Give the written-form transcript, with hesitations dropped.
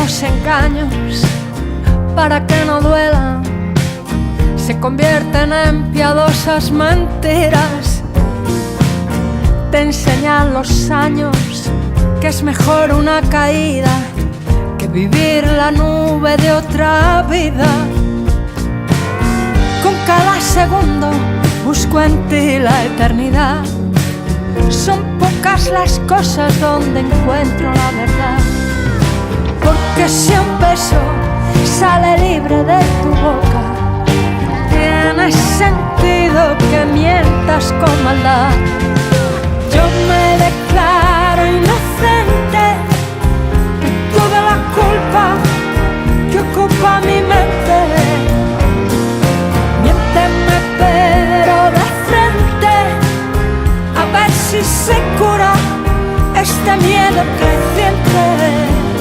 los engaños para que no duelan se convierten en piadosas mentiras. Te enseñan los años que es mejor una caída que vivir la nube de otra vida. Con cada segundo busco en ti la eternidad. Son pocas las cosas donde encuentro la verdad. Porque si un beso sale libre de tu boca, tiene sentido que mientas con maldad. Yo me declaro inocente de toda la culpa que ocupa mi mente. Miénteme pero de frente, a ver si se cura este miedo creciente.